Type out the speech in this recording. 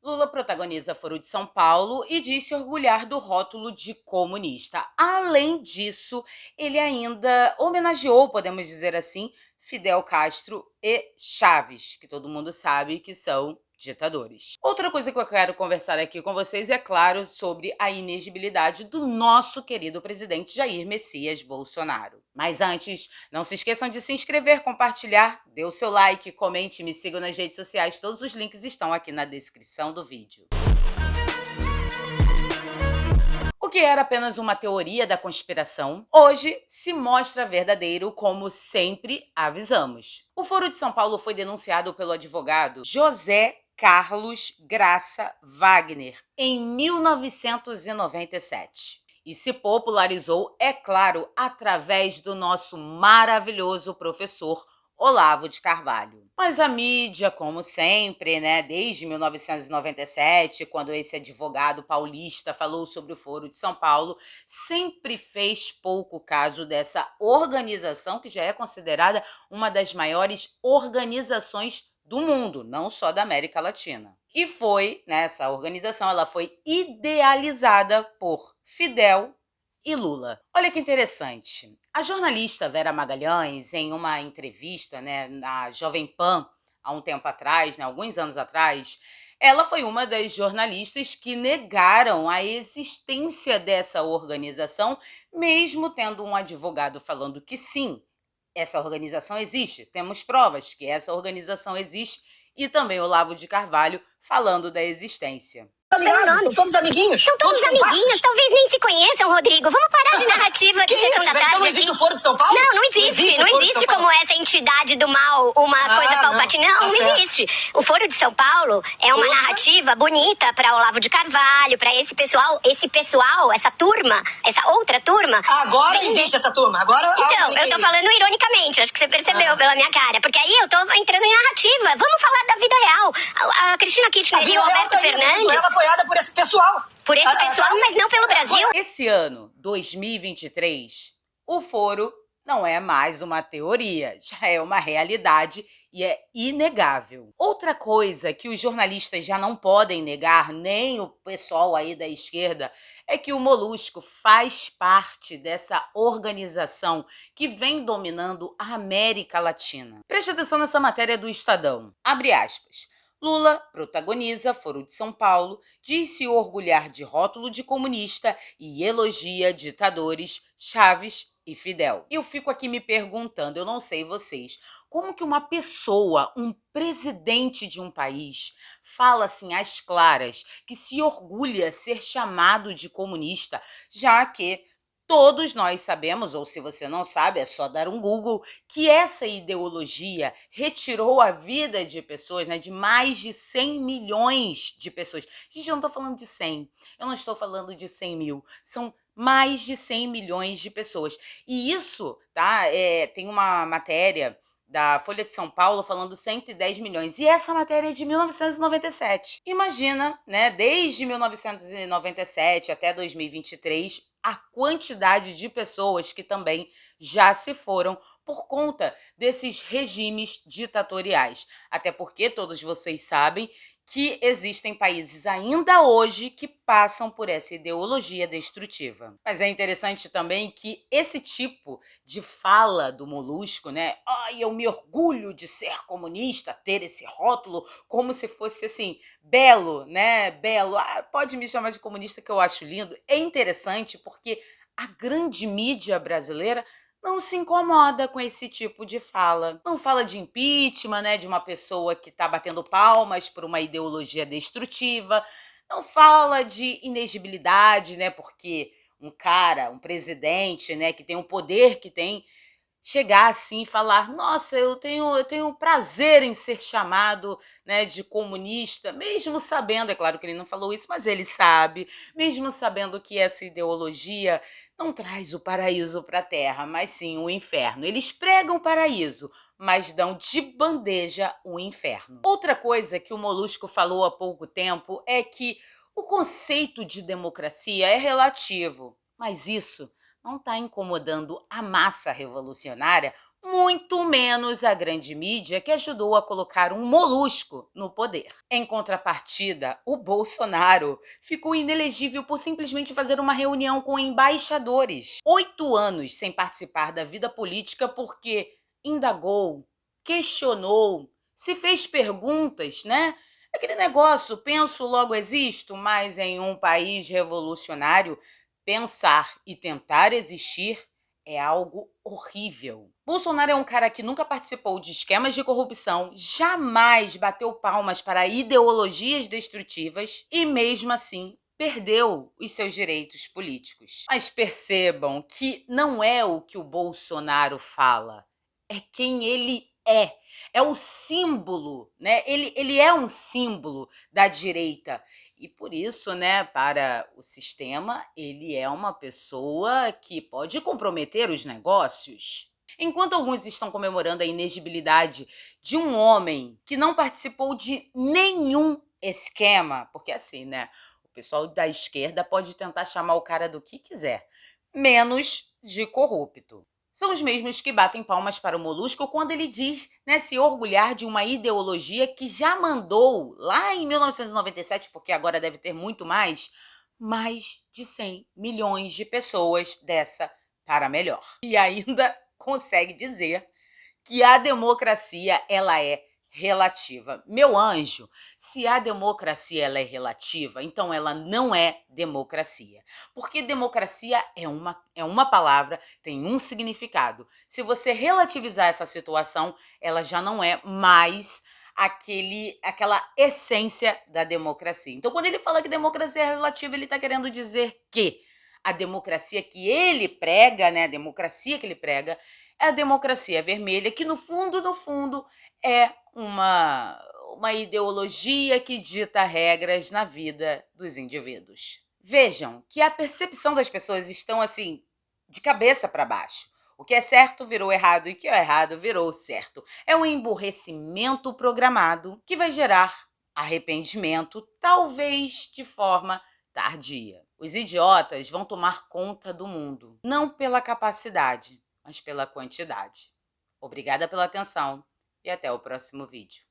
Lula protagoniza Foro de São Paulo e diz se orgulhar do rótulo de comunista. Além disso, ele ainda homenageou, podemos dizer assim, Fidel Castro e Chaves, que todo mundo sabe que são ditadores. Outra coisa que eu quero conversar aqui com vocês é, claro, sobre a inegibilidade do nosso querido presidente Jair Messias Bolsonaro. Mas antes, não se esqueçam de se inscrever, compartilhar, dê o seu like, comente, me sigam nas redes sociais. Todos os links estão aqui na descrição do vídeo. O que era apenas uma teoria da conspiração, hoje se mostra verdadeiro, como sempre avisamos. O Foro de São Paulo foi denunciado pelo advogado José Carlos Graça Wagner em 1997. E se popularizou, é claro, através do nosso maravilhoso professor Olavo de Carvalho. Mas a mídia, como sempre, desde 1997, quando esse advogado paulista falou sobre o Foro de São Paulo, sempre fez pouco caso dessa organização, que já é considerada uma das maiores organizações do mundo, não só da América Latina. E essa organização, ela foi idealizada por Fidel e Lula. Olha que interessante. A jornalista Vera Magalhães, em uma entrevista na Jovem Pan, há um tempo atrás, alguns anos atrás, ela foi uma das jornalistas que negaram a existência dessa organização, mesmo tendo um advogado falando que sim, essa organização existe, temos provas que essa organização existe, e também Olavo de Carvalho falando da existência. São todos amiguinhos? São todos amiguinhos, talvez nem se conheçam, Rodrigo. Vamos parar de narrativa de sessão da tarde. Então não existe o Foro de São Paulo? Não existe. Não existe como essa entidade do mal, uma coisa palpatina. Não existe. O Foro de São Paulo é uma narrativa bonita para Olavo de Carvalho, para esse pessoal, essa turma, essa outra turma. Agora existe essa turma. Agora. Então, eu tô falando ironicamente, acho que você percebeu pela minha cara. Porque aí eu tô entrando em narrativa. Vamos falar da vida real. A Cristina Kirchner e o Alberto Fernandes. Ela apoiada por esse pessoal. Por esse pessoal, mas não pelo Brasil. Esse ano, 2023, o Foro não é mais uma teoria, já é uma realidade e é inegável. Outra coisa que os jornalistas já não podem negar, nem o pessoal aí da esquerda, é que o Molusco faz parte dessa organização que vem dominando a América Latina. Preste atenção nessa matéria do Estadão. Abre aspas. Lula protagoniza Foro de São Paulo, diz se orgulhar de rótulo de comunista e elogia ditadores Chaves e Fidel. Eu fico aqui me perguntando, eu não sei vocês, como que uma pessoa, um presidente de um país, fala assim às claras que se orgulha ser chamado de comunista, já que todos nós sabemos, ou se você não sabe, é só dar um Google, que essa ideologia retirou a vida de pessoas, de mais de 100 milhões de pessoas. Gente, eu não estou falando de 100, eu não estou falando de 100 mil, são mais de 100 milhões de pessoas. E isso, tem uma matéria da Folha de São Paulo falando 110 milhões. E essa matéria é de 1997. Imagina, desde 1997 até 2023, a quantidade de pessoas que também já se foram por conta desses regimes ditatoriais. Até porque todos vocês sabem que existem países ainda hoje que passam por essa ideologia destrutiva. Mas é interessante também que esse tipo de fala do Molusco, eu me orgulho de ser comunista, ter esse rótulo, como se fosse assim, belo, belo, pode me chamar de comunista que eu acho lindo. É interessante porque a grande mídia brasileira não se incomoda com esse tipo de fala. Não fala de impeachment, de uma pessoa que está batendo palmas por uma ideologia destrutiva. Não fala de inegibilidade, porque um presidente, que tem o poder que tem, chegar assim e falar, nossa, eu tenho prazer em ser chamado de comunista, mesmo sabendo, é claro que ele não falou isso, mas ele sabe, mesmo sabendo que essa ideologia não traz o paraíso para a terra, mas sim o inferno. Eles pregam o paraíso, mas dão de bandeja o inferno. Outra coisa que o Molusco falou há pouco tempo é que o conceito de democracia é relativo, mas isso não está incomodando a massa revolucionária, muito menos a grande mídia que ajudou a colocar um molusco no poder. Em contrapartida, o Bolsonaro ficou inelegível por simplesmente fazer uma reunião com embaixadores. 8 anos sem participar da vida política porque indagou, questionou, se fez perguntas, né? Aquele negócio, penso, logo existo, mas em um país revolucionário, pensar e tentar existir é algo horrível. Bolsonaro é um cara que nunca participou de esquemas de corrupção, jamais bateu palmas para ideologias destrutivas e, mesmo assim, perdeu os seus direitos políticos. Mas percebam que não é o que o Bolsonaro fala, é quem ele é. É o símbolo, né? Ele é um símbolo da direita. E por isso, né, para o sistema, ele é uma pessoa que pode comprometer os negócios. Enquanto alguns estão comemorando a inegibilidade de um homem que não participou de nenhum esquema, porque assim, né, o pessoal da esquerda pode tentar chamar o cara do que quiser, menos de corrupto. São os mesmos que batem palmas para o Molusco quando ele diz, né, se orgulhar de uma ideologia que já mandou, lá em 1997, porque agora deve ter muito mais de 100 milhões de pessoas dessa para melhor. E ainda consegue dizer que a democracia ela é relativa. Meu anjo, se a democracia ela é relativa, então ela não é democracia. Porque democracia é uma palavra, tem um significado. Se você relativizar essa situação, ela já não é mais aquela essência da democracia. Então, quando ele fala que democracia é relativa, ele está querendo dizer que a democracia que ele prega, né, a democracia que ele prega, é a democracia vermelha, que no fundo, é uma ideologia que dita regras na vida dos indivíduos. Vejam que a percepção das pessoas estão assim, de cabeça para baixo. O que é certo virou errado e o que é errado virou certo. É um emburrecimento programado que vai gerar arrependimento, talvez de forma tardia. Os idiotas vão tomar conta do mundo, não pela capacidade, mas pela quantidade. Obrigada pela atenção e até o próximo vídeo.